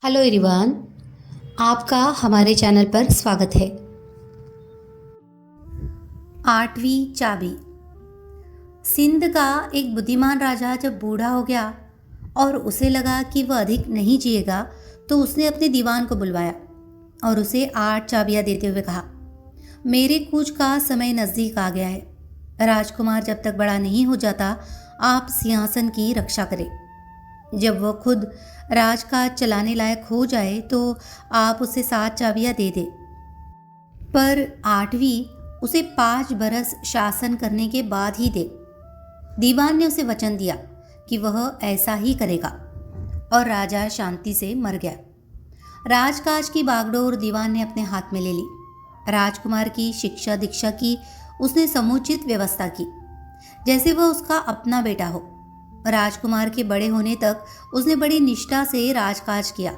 Hello everyone, आपका हमारे channel पर स्वागत है। आठवीं चाबी। सिंध का एक बुद्धिमान राजा जब बूढ़ा हो गया और उसे लगा कि वह अधिक नहीं जिएगा, तो उसने अपने दीवान को बुलवाया और उसे 8 चाबियां देते हुए कहा, मेरे कूच का समय नज़दीक आ गया है। राजकुमार जब तक बड़ा नहीं हो जाता, आप सिंहासन की रक्षा करें। जब वह खुद राजकाज चलाने लायक हो जाए तो आप उसे 7 चाबियां दे दे, पर 8वीं उसे 5 बरस शासन करने के बाद ही दे। दीवान ने उसे वचन दिया कि वह ऐसा ही करेगा और राजा शांति से मर गया। राजकाज की बागडोर दीवान ने अपने हाथ में ले ली। राजकुमार की शिक्षा दीक्षा की उसने समुचित व्यवस्था की, जैसे वह उसका अपना बेटा हो। राजकुमार के बड़े होने तक उसने बड़ी निष्ठा से राजकाज किया।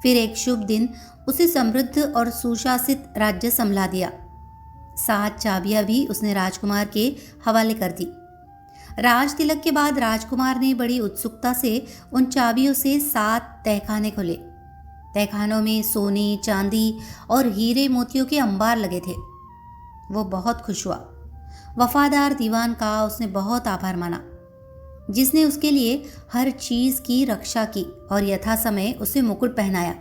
फिर एक शुभ दिन उसे समृद्ध और सुशासित राज्य संभला दिया। 7 चाबियां भी उसने राजकुमार के हवाले कर दी। राज तिलक के बाद राजकुमार ने बड़ी उत्सुकता से उन चाबियों से 7 तहखाने खोले। तहखानों में सोने, चांदी और हीरे मोतियों के अंबार लगे थे। वो बहुत खुश हुआ। वफादार दीवान का उसने बहुत आभार माना, जिसने उसके लिए हर चीज की रक्षा की और यथा समय उसे मुकुट पहनाया।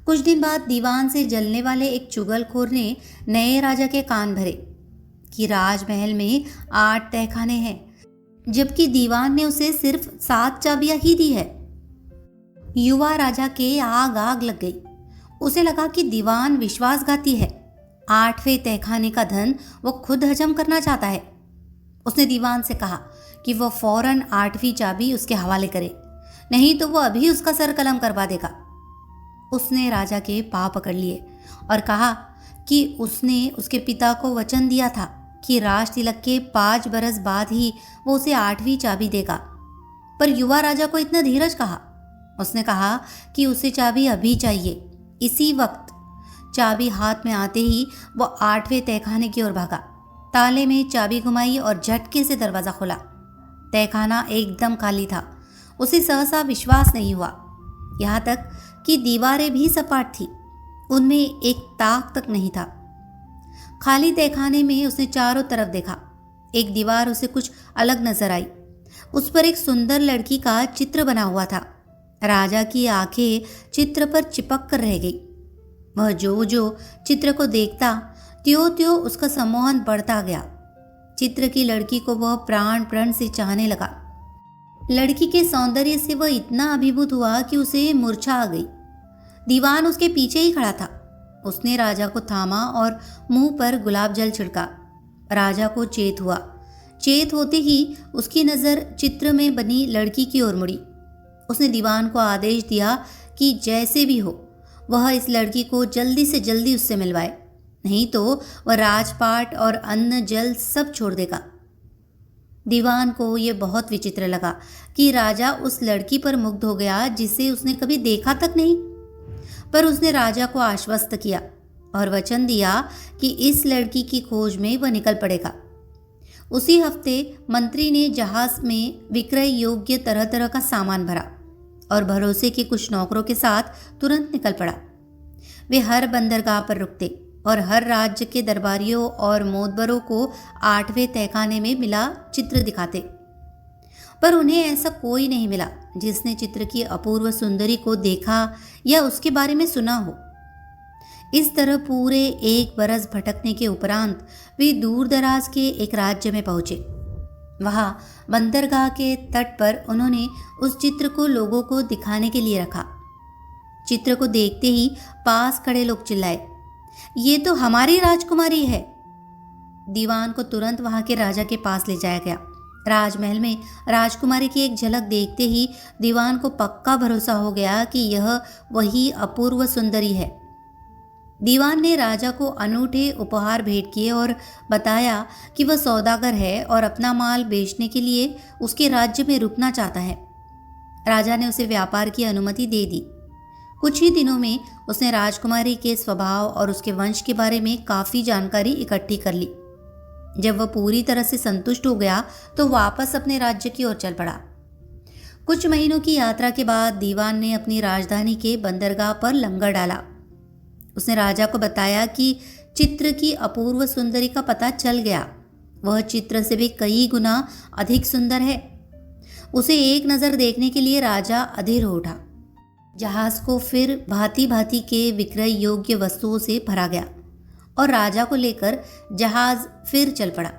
कुछ दिन बाद दीवान से जलने वाले एक चुगलखोर ने नए राजा के कान भरे कि राजमहल में 8 तहखाने हैं, जबकि दीवान ने उसे सिर्फ 7 चाबियां ही दी है। युवा राजा के आग आग लग गई। उसे लगा कि दीवान विश्वासघाती है। 8वें तहखाने का धन वो खुद हजम करना चाहता है। उसने दीवान से कहा कि वह फौरन 8वीं चाबी उसके हवाले करे, नहीं तो वह अभी उसका सर कलम करवा देगा। उसने राजा के पाँव पकड़ लिए और कहा कि उसने उसके पिता को वचन दिया था कि राज तिलक के 5 बरस बाद ही वो उसे 8वीं चाबी देगा। पर युवा राजा को इतना धीरज कहा। उसने कहा कि उसे चाबी अभी चाहिए। इसी वक्त चाबी हाथ में आते ही वो 8वें तहखाने की ओर भागा। ताले में चाबी घुमाई और झटके से दरवाजा खोला। तहखाना एकदम खाली था। उसे सहसा विश्वास नहीं हुआ, यहाँ तक कि दीवारें भी सपाट थी। उनमें एक ताक तक नहीं था। खाली तहखाने में उसने चारों तरफ देखा। एक दीवार उसे कुछ अलग नजर आई। उस पर एक सुंदर लड़की का चित्र बना हुआ था। राजा की आंखें चित्र पर चिपक कर रह गई। वह जो जो चित्र को देखता, त्यों त्यों उसका सम्मोहन बढ़ता गया। चित्र की लड़की को वह प्राण प्रण से चाहने लगा। लड़की के सौंदर्य से वह इतना अभिभूत हुआ कि उसे मूर्छा आ गई। दीवान उसके पीछे ही खड़ा था। उसने राजा को थामा और मुंह पर गुलाब जल छिड़का। राजा को चेत हुआ। चेत होते ही उसकी नज़र चित्र में बनी लड़की की ओर मुड़ी। उसने दीवान को आदेश दिया कि जैसे भी हो वह इस लड़की को जल्दी से जल्दी उससे मिलवाए, नहीं तो वह राजपाट और अन्न जल सब छोड़ देगा। दीवान को यह बहुत विचित्र लगा कि राजा उस लड़की पर मुग्ध हो गया जिसे उसने कभी देखा तक नहीं। पर उसने राजा को आश्वस्त किया और वचन दिया कि इस लड़की की खोज में वह निकल पड़ेगा। उसी हफ्ते मंत्री ने जहाज में विक्रय योग्य तरह तरह का सामान भरा और भरोसे के कुछ नौकरों के साथ तुरंत निकल पड़ा। वे हर बंदरगाह पर रुकते और हर राज्य के दरबारियों और मोतबरों को 8वें तहखाने में मिला चित्र दिखाते, पर उन्हें ऐसा कोई नहीं मिला जिसने चित्र की अपूर्व सुंदरी को देखा या उसके बारे में सुना हो। इस तरह पूरे 1 बरस भटकने के उपरांत वे दूर दराज के एक राज्य में पहुंचे। वहां बंदरगाह के तट पर उन्होंने उस चित्र को लोगों को दिखाने के लिए रखा। चित्र को देखते ही पास खड़े लोग चिल्लाए, ये तो हमारी राजकुमारी है। दीवान को तुरंत वहां के राजा के पास ले जाया गया। राजमहल में राजकुमारी की एक झलक देखते ही दीवान को पक्का भरोसा हो गया कि यह वही अपूर्व सुंदरी है। दीवान ने राजा को अनूठे उपहार भेंट किए और बताया कि वह सौदागर है और अपना माल बेचने के लिए उसके राज्य में रुकना चाहता है। राजा ने उसे व्यापार की अनुमति दे दी। कुछ ही दिनों में उसने राजकुमारी के स्वभाव और उसके वंश के बारे में काफ़ी जानकारी इकट्ठी कर ली। जब वह पूरी तरह से संतुष्ट हो गया तो वापस अपने राज्य की ओर चल पड़ा। कुछ महीनों की यात्रा के बाद दीवान ने अपनी राजधानी के बंदरगाह पर लंगर डाला। उसने राजा को बताया कि चित्र की अपूर्व सुंदरी का पता चल गया। वह चित्र से भी कई गुना अधिक सुंदर है। उसे एक नज़र देखने के लिए राजा अधीर हो उठा। जहाज को फिर भांति भांति के विक्रय योग्य वस्तुओं से भरा गया और राजा को लेकर जहाज फिर चल पड़ा।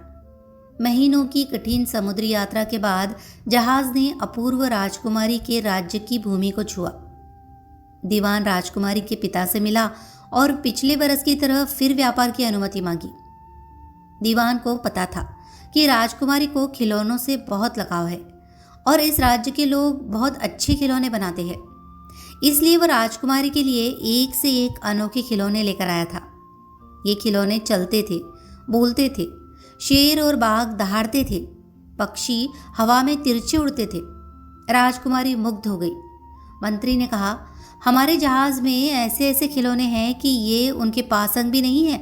महीनों की कठिन समुद्री यात्रा के बाद जहाज ने अपूर्व राजकुमारी के राज्य की भूमि को छुआ। दीवान राजकुमारी के पिता से मिला और पिछले बरस की तरह फिर व्यापार की अनुमति मांगी। दीवान को पता था कि राजकुमारी को खिलौनों से बहुत लगाव है और इस राज्य के लोग बहुत अच्छे खिलौने बनाते हैं, इसलिए वह राजकुमारी के लिए एक से एक अनोखे खिलौने लेकर आया था। ये खिलौने चलते थे, बोलते थे, शेर और बाघ दहाड़ते थे, पक्षी हवा में तिरछे उड़ते थे। राजकुमारी मुग्ध हो गई। मंत्री ने कहा, हमारे जहाज में ऐसे ऐसे खिलौने हैं कि ये उनके पासंग भी नहीं है।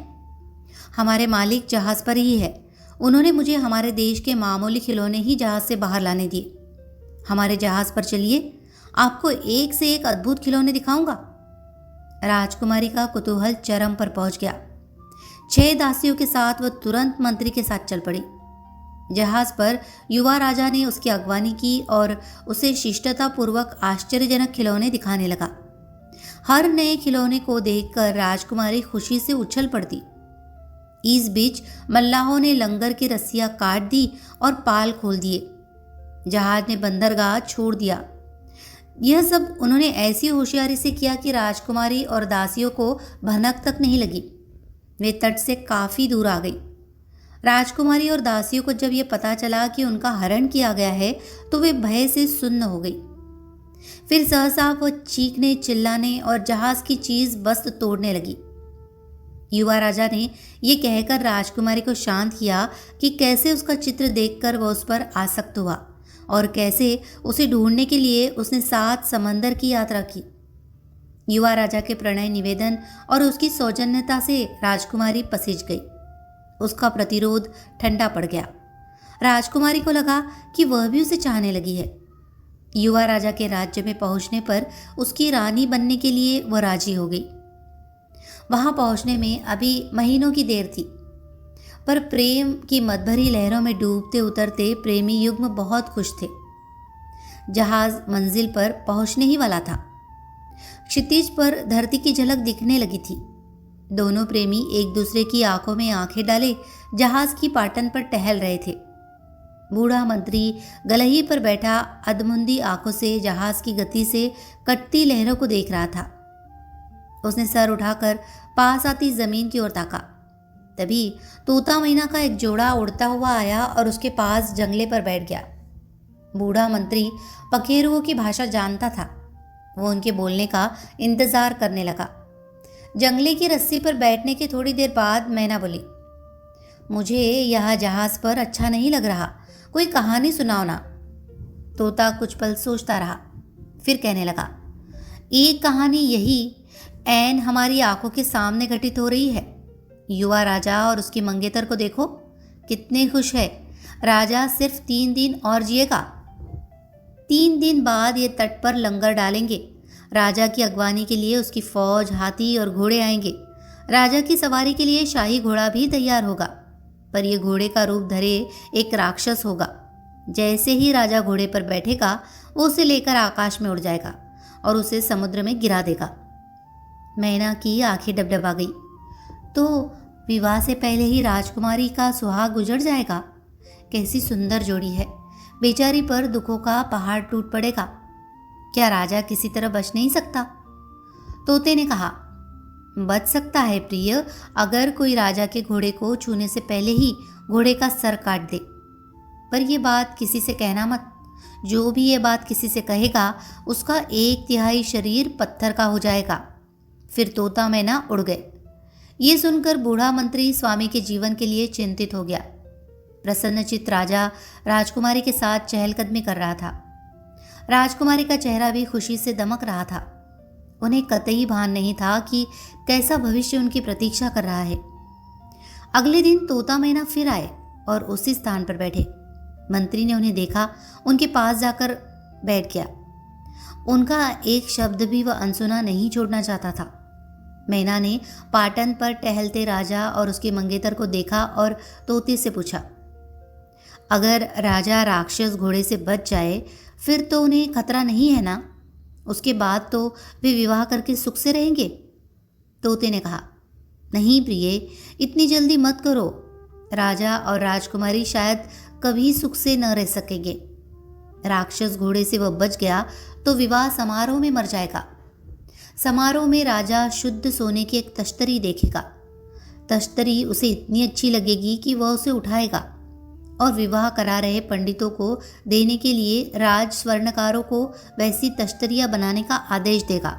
हमारे मालिक जहाज पर ही है। उन्होंने मुझे हमारे देश के मामूली खिलौने ही जहाज से बाहर लाने दिए। हमारे जहाज पर चलिए, आपको एक से एक अद्भुत खिलौने दिखाऊंगा। राजकुमारी का कुतूहल चरम पर पहुंच गया। 6 दासियों के साथ वह तुरंत मंत्री के साथ चल पड़ी। जहाज पर युवा राजा ने उसकी अगवानी की और उसे शिष्टतापूर्वक आश्चर्यजनक खिलौने दिखाने लगा। हर नए खिलौने को देखकर राजकुमारी खुशी से उछल पड़ती। इस बीच मल्लाहों ने लंगर की रस्सियां काट दी और पाल खोल दिए। जहाज ने बंदरगाह छोड़ दिया। यह सब उन्होंने ऐसी होशियारी से किया कि राजकुमारी और दासियों को भनक तक नहीं लगी। वे तट से काफी दूर आ गई। राजकुमारी और दासियों को जब यह पता चला कि उनका हरण किया गया है तो वे भय से सुन्न हो गई। फिर सहसा वह चीखने, चिल्लाने और जहाज की चीज बस्त तोड़ने लगी। युवा राजा ने यह कहकर राजकुमारी को शांत किया कि कैसे उसका चित्र देखकर वह उस पर आसक्त हुआ और कैसे उसे ढूंढने के लिए उसने 7 समंदर की यात्रा की। युवा राजा के प्रणय निवेदन और उसकी सौजन्यता से राजकुमारी पसीज गई। उसका प्रतिरोध ठंडा पड़ गया। राजकुमारी को लगा कि वह भी उसे चाहने लगी है। युवा राजा के राज्य में पहुंचने पर उसकी रानी बनने के लिए वह राजी हो गई। वहां पहुंचने में अभी महीनों की देर थी, पर प्रेम की मदभरी लहरों में डूबते उतरते प्रेमी युग्म बहुत खुश थे। जहाज मंजिल पर पहुंचने ही वाला था। क्षितिज पर धरती की झलक दिखने लगी थी। दोनों प्रेमी एक दूसरे की आंखों में आंखें डाले जहाज की पाटन पर टहल रहे थे। बूढ़ा मंत्री गलही पर बैठा अधमुंदी आंखों से जहाज की गति से कटती लहरों को देख रहा था। उसने सर उठाकर पास आती जमीन की ओर ताका। तभी तोता मैना का एक जोड़ा उड़ता हुआ आया और उसके पास जंगले पर बैठ गया। बूढ़ा मंत्री पखेरुओं की भाषा जानता था। वो उनके बोलने का इंतजार करने लगा। जंगले की रस्सी पर बैठने के थोड़ी देर बाद मैना बोली, मुझे यह जहाज पर अच्छा नहीं लग रहा, कोई कहानी सुनाओ ना। तोता कुछ पल सोचता रहा, फिर कहने लगा, एक कहानी यही ऐन हमारी आंखों के सामने घटित हो रही है। युवा राजा और उसकी मंगेतर को देखो, कितने खुश है। राजा सिर्फ 3 दिन और जिएगा। 3 दिन बाद ये तट पर लंगर डालेंगे। राजा की अगवानी के लिए उसकी फौज, हाथी और घोड़े आएंगे। राजा की सवारी के लिए शाही घोड़ा भी तैयार होगा, पर यह घोड़े का रूप धरे एक राक्षस होगा। जैसे ही राजा घोड़े पर बैठेगा, वो उसे लेकर आकाश में उड़ जाएगा और उसे समुद्र में गिरा देगा। मैना की आंखें डबडबा गई। तो विवाह से पहले ही राजकुमारी का सुहाग गुजर जाएगा। कैसी सुंदर जोड़ी है। बेचारी पर दुखों का पहाड़ टूट पड़ेगा। क्या राजा किसी तरह बच नहीं सकता? तोते ने कहा, बच सकता है प्रिय, अगर कोई राजा के घोड़े को छूने से पहले ही घोड़े का सर काट दे। पर यह बात किसी से कहना मत। जो भी ये बात किसी से कहेगा, उसका 1/3 शरीर पत्थर का हो जाएगा। फिर तोता मैना उड़ गए। ये सुनकर बूढ़ा मंत्री स्वामी के जीवन के लिए चिंतित हो गया। प्रसन्नचित्त राजा राजकुमारी के साथ चहलकदमी कर रहा था। राजकुमारी का चेहरा भी खुशी से दमक रहा था। उन्हें कतई भान नहीं था कि कैसा भविष्य उनकी प्रतीक्षा कर रहा है। अगले दिन तोता मैना फिर आए और उसी स्थान पर बैठे। मंत्री ने उन्हें देखा। उनके पास जाकर बैठ गया। उनका एक शब्द भी वह अनसुना नहीं छोड़ना चाहता था। मैना ने पाटन पर टहलते राजा और उसके मंगेतर को देखा और तोते से पूछा, अगर राजा राक्षस घोड़े से बच जाए फिर तो उन्हें खतरा नहीं है ना? उसके बाद तो वे विवाह करके सुख से रहेंगे। तोते ने कहा, नहीं प्रिय, इतनी जल्दी मत करो। राजा और राजकुमारी शायद कभी सुख से न रह सकेंगे। राक्षस घोड़े से वह बच गया तो विवाह समारोह में मर जाएगा। समारोह में राजा शुद्ध सोने की एक तश्तरी देखेगा। तश्तरी उसे इतनी अच्छी लगेगी कि वह उसे उठाएगा और विवाह करा रहे पंडितों को देने के लिए राज स्वर्णकारों को वैसी तश्तरियां बनाने का आदेश देगा।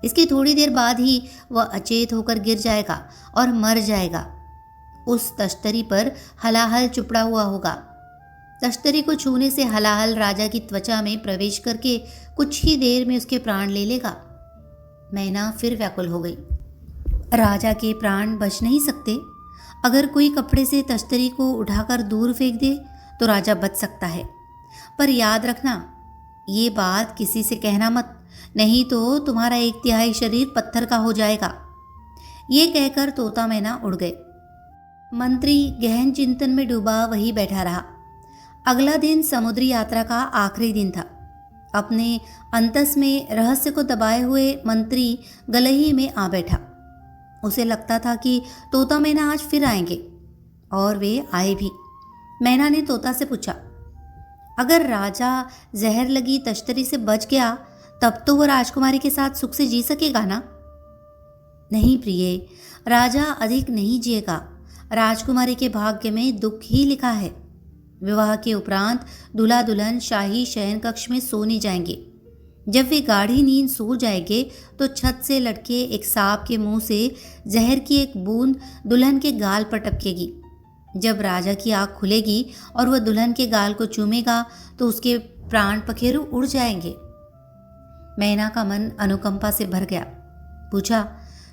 इसकी थोड़ी देर बाद ही वह अचेत होकर गिर जाएगा और मर जाएगा। उस तश्तरी पर हलाहल चुपड़ा हुआ होगा। तश्तरी को छूने से हलाहल राजा की त्वचा में प्रवेश करके कुछ ही देर में उसके प्राण ले लेगा। मैना फिर व्याकुल हो गई। राजा के प्राण बच नहीं सकते। अगर कोई कपड़े से तश्तरी को उठाकर दूर फेंक दे तो राजा बच सकता है, पर याद रखना ये बात किसी से कहना मत, नहीं तो तुम्हारा 1/3 शरीर पत्थर का हो जाएगा। ये कहकर तोता मैना उड़ गए। मंत्री गहन चिंतन में डूबा वही बैठा रहा। अगला दिन समुद्री यात्रा का आखिरी दिन था। अपने अंतस में रहस्य को दबाए हुए मंत्री गलही में आ बैठा। उसे लगता था कि तोता मैना आज फिर आएंगे, और वे आए भी। मैना ने तोता से पूछा, अगर राजा जहर लगी तश्तरी से बच गया तब तो वह राजकुमारी के साथ सुख से जी सकेगा ना? नहीं प्रिय, राजा अधिक नहीं जिएगा। राजकुमारी के भाग्य में दुख ही लिखा है। विवाह के उपरांत दूल्हा दुल्हन शाही शयन कक्ष में सोने जाएंगे। जब वे गाढ़ी नींद सो जाएंगे तो छत से लटके एक सांप के मुंह से जहर की एक बूंद दुल्हन के गाल पर टपकेगी। जब राजा की आँख खुलेगी और वह दुल्हन के गाल को चूमेगा तो उसके प्राण पखेरु उड़ जाएंगे। मैना का मन अनुकंपा से भर गया। पूछा,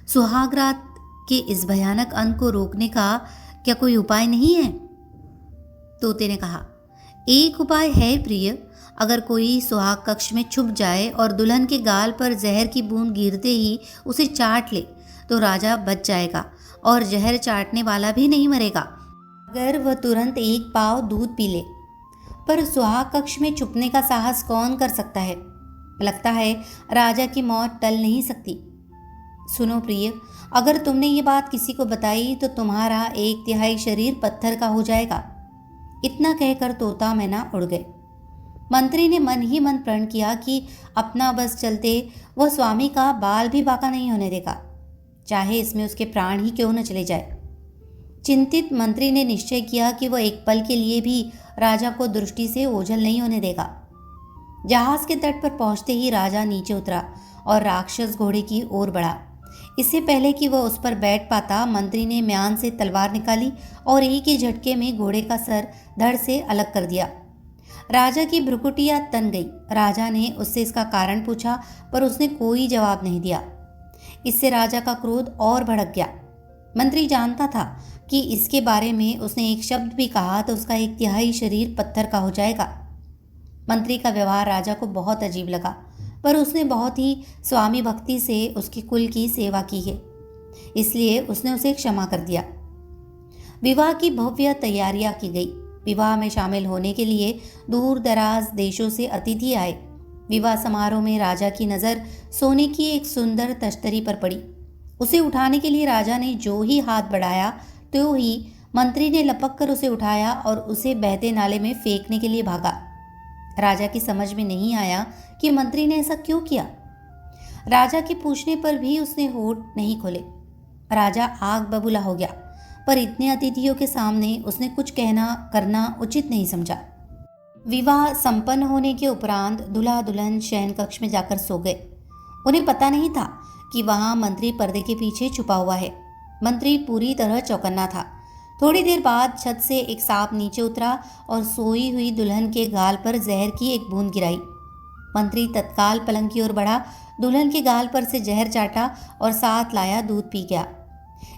सुहाग रात के इस भयानक अंत को रोकने का क्या कोई उपाय नहीं है? तोते ने कहा, एक उपाय है प्रिय। अगर कोई सुहाग कक्ष में छुप जाए और दुल्हन के गाल पर जहर की बूंद गिरते ही उसे चाट ले तो राजा बच जाएगा और जहर चाटने वाला भी नहीं मरेगा, अगर वह तुरंत एक पाव दूध पी ले। पर सुहाग कक्ष में छुपने का साहस कौन कर सकता है? लगता है राजा की मौत टल नहीं सकती। सुनो प्रिय, अगर तुमने ये बात किसी को बताई तो तुम्हारा 1/3 शरीर पत्थर का हो जाएगा। इतना कहकर तोता मैना उड़ गए। मंत्री ने मन ही मन प्रण किया कि अपना बस चलते वह स्वामी का बाल भी बाका नहीं होने देगा, चाहे इसमें उसके प्राण ही क्यों न चले जाए। चिंतित मंत्री ने निश्चय किया कि वह एक पल के लिए भी राजा को दृष्टि से ओझल नहीं होने देगा। जहाज के तट पर पहुंचते ही राजा नीचे उतरा और राक्षस घोड़े की ओर बढ़ा। इससे पहले कि वह उस पर बैठ पाता, मंत्री ने म्यान से तलवार निकाली और एक ही झटके में घोड़े का सर धड़ से अलग कर दिया। राजा की भ्रुकुटियां तन गई। राजा ने उससे इसका कारण पूछा, पर उसने कोई जवाब नहीं दिया। इससे राजा का क्रोध और भड़क गया। मंत्री जानता था कि इसके बारे में उसने एक शब्द भी कहा तो उसका 1/3 शरीर पत्थर का हो जाएगा। मंत्री का व्यवहार राजा को बहुत अजीब लगा, पर उसने बहुत ही स्वामी भक्ति से उसकी कुल की सेवा की है, इसलिए उसने उसे क्षमा कर दिया। विवाह की भव्य तैयारियां की गई। विवाह में शामिल होने के लिए दूर दराज देशों से अतिथि आए। विवाह समारोह में राजा की नज़र सोने की एक सुंदर तश्तरी पर पड़ी। उसे उठाने के लिए राजा ने जो ही हाथ बढ़ाया तो ही मंत्री ने लपक कर उसे उठाया और उसे बहते नाले में फेंकने के लिए भागा। राजा की समझ में नहीं आया कि मंत्री ने ऐसा क्यों किया। राजा के पूछने पर भी उसने होठ नहीं खोले। राजा आग बबूला हो गया, पर इतने अतिथियों के सामने उसने कुछ कहना करना उचित नहीं समझा। विवाह संपन्न होने के उपरांत दूल्हा दुल्हन शयन कक्ष में जाकर सो गए। उन्हें पता नहीं था कि वहां मंत्री पर्दे के पीछे छुपा हुआ है। मंत्री पूरी तरह चौकन्ना था। थोड़ी देर बाद छत से एक सांप नीचे उतरा और सोई हुई दुल्हन के गाल पर जहर की एक बूंद गिराई। मंत्री तत्काल पलंग की ओर बढ़ा, दुल्हन के गाल पर से जहर चाटा और साथ लाया दूध पी गया।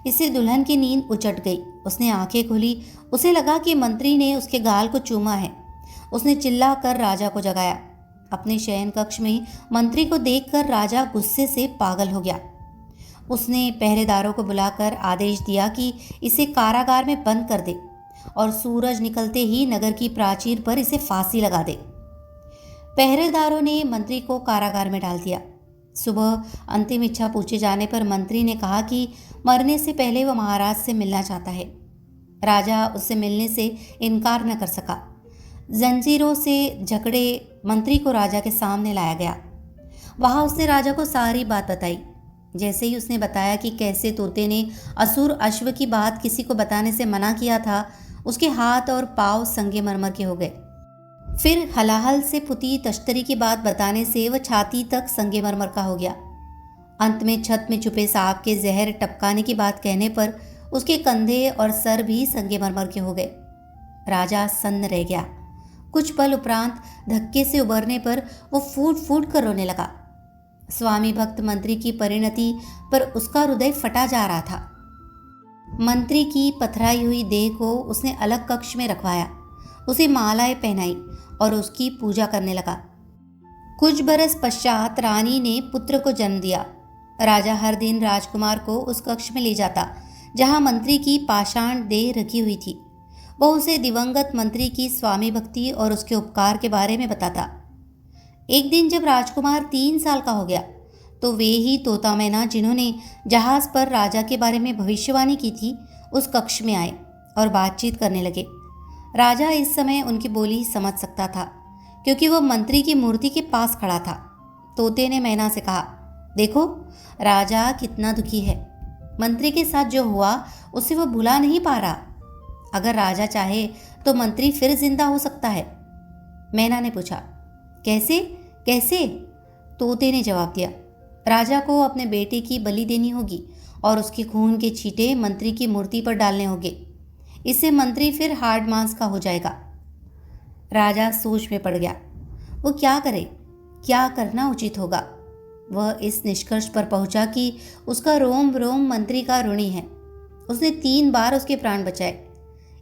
इससे दुल्हन की नींद उचट गई। उसने आंखें खोली। उसे लगा कि मंत्री ने उसके गाल को चूमा है। उसने चिल्ला कर राजा को जगाया। अपने शयन कक्ष में मंत्री को देखकर राजा गुस्से से पागल हो गया। उसने पहरेदारों को बुलाकर आदेश दिया कि इसे कारागार में बंद कर दे और सूरज निकलते ही नगर की प्राचीर पर इसे फांसी लगा दे। पहरेदारों ने मंत्री को कारागार में डाल दिया। सुबह अंतिम इच्छा पूछे जाने पर मंत्री ने कहा कि मरने से पहले वह महाराज से मिलना चाहता है। राजा उससे मिलने से इनकार न कर सका। जंजीरों से जकड़े मंत्री को राजा के सामने लाया गया। वहां उसने राजा को सारी बात बताई। जैसे ही उसने बताया कि कैसे तोते ने असुर अश्व की बात किसी को बताने से मना किया था, उसके हाथ और पांव संगमरमर के हो गए। फिर हलाहल से पुती तश्तरी की बात बताने से वह छाती तक संगमरमर का हो गया। अंत में छत में छुपे सांप के जहर टपकाने की बात कहने पर उसके कंधे और सर भी संगमरमर के हो गए। राजा सन्न रह गया। कुछ पल उपरांत धक्के से उबरने पर वो फूट फूट कर रोने लगा। स्वामी भक्त मंत्री की परिणति पर उसका हृदय फटा जा रहा था। मंत्री की पथराई हुई देह को उसने अलग कक्ष में रखवाया, उसे मालाएं पहनाई और उसकी पूजा करने लगा। कुछ बरस पश्चात रानी ने पुत्र को जन्म दिया। राजा हर दिन राजकुमार को उस कक्ष में ले जाता जहां मंत्री की पाषाण देह रखी हुई थी। वह उसे दिवंगत मंत्री की स्वामी भक्ति और उसके उपकार के बारे में बताता। एक दिन जब राजकुमार 3 साल का हो गया तो वे ही तोता मैना जिन्होंने जहाज पर राजा के बारे में भविष्यवाणी की थी उस कक्ष में आए और बातचीत करने लगे। राजा इस समय उनकी बोली समझ सकता था क्योंकि वह मंत्री की मूर्ति के पास खड़ा था। तोते ने मैना से कहा, देखो राजा कितना दुखी है। मंत्री के साथ जो हुआ उसे वह भुला नहीं पा रहा। अगर राजा चाहे तो मंत्री फिर जिंदा हो सकता है। मैना ने पूछा, कैसे कैसे? तोते ने जवाब दिया, राजा को अपने बेटे की बलि देनी होगी और उसके खून के छींटे मंत्री की मूर्ति पर डालने होंगे। इससे मंत्री फिर हार्ड मांस का हो जाएगा। राजा सोच में पड़ गया। वो क्या करे, क्या करना उचित होगा। वह इस निष्कर्ष पर पहुंचा कि उसका रोम रोम मंत्री का ऋणी है। उसने 3 बार उसके प्राण बचाए।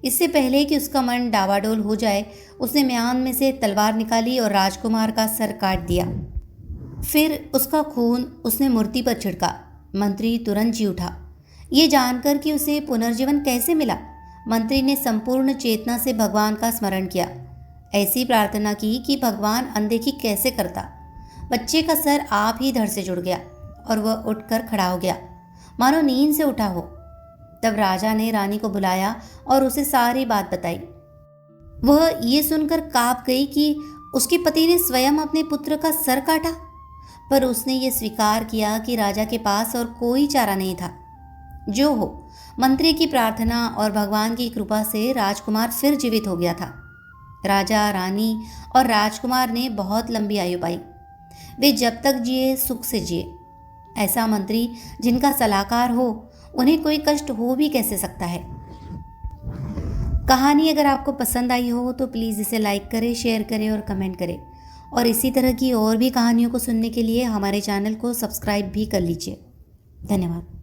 इससे पहले कि उसका मन डावाडोल हो जाए, उसने म्यान में से तलवार निकाली और राजकुमार का सर काट दिया। फिर उसका खून उसने मूर्ति पर छिड़का। मंत्री तुरंत जी उठा। ये जानकर कि उसे पुनर्जीवन कैसे मिला, मंत्री ने संपूर्ण चेतना से भगवान का स्मरण किया। ऐसी प्रार्थना की कि भगवान अनदेखी कैसे करता। बच्चे का सर आप ही धड़ से जुड़ गया और वह उठकर खड़ा हो गया, मानो नींद से उठा हो। तब राजा ने रानी को बुलाया और उसे सारी बात बताई। वह ये सुनकर कांप गई कि उसके पति ने स्वयं अपने पुत्र का सर काटा, पर उसने ये स्वीकार किया कि राजा के पास और कोई चारा नहीं था। जो हो, मंत्री की प्रार्थना और भगवान की कृपा से राजकुमार फिर जीवित हो गया था। राजा, रानी और राजकुमार ने बहुत लंबी आयु पाई। वे जब तक जिए सुख से जिए। ऐसा मंत्री जिनका सलाहकार हो, उन्हें कोई कष्ट हो भी कैसे सकता है। कहानी अगर आपको पसंद आई हो तो प्लीज़ इसे लाइक करें, शेयर करें और कमेंट करें। और इसी तरह की और भी कहानियों को सुनने के लिए हमारे चैनल को सब्सक्राइब भी कर लीजिए। धन्यवाद।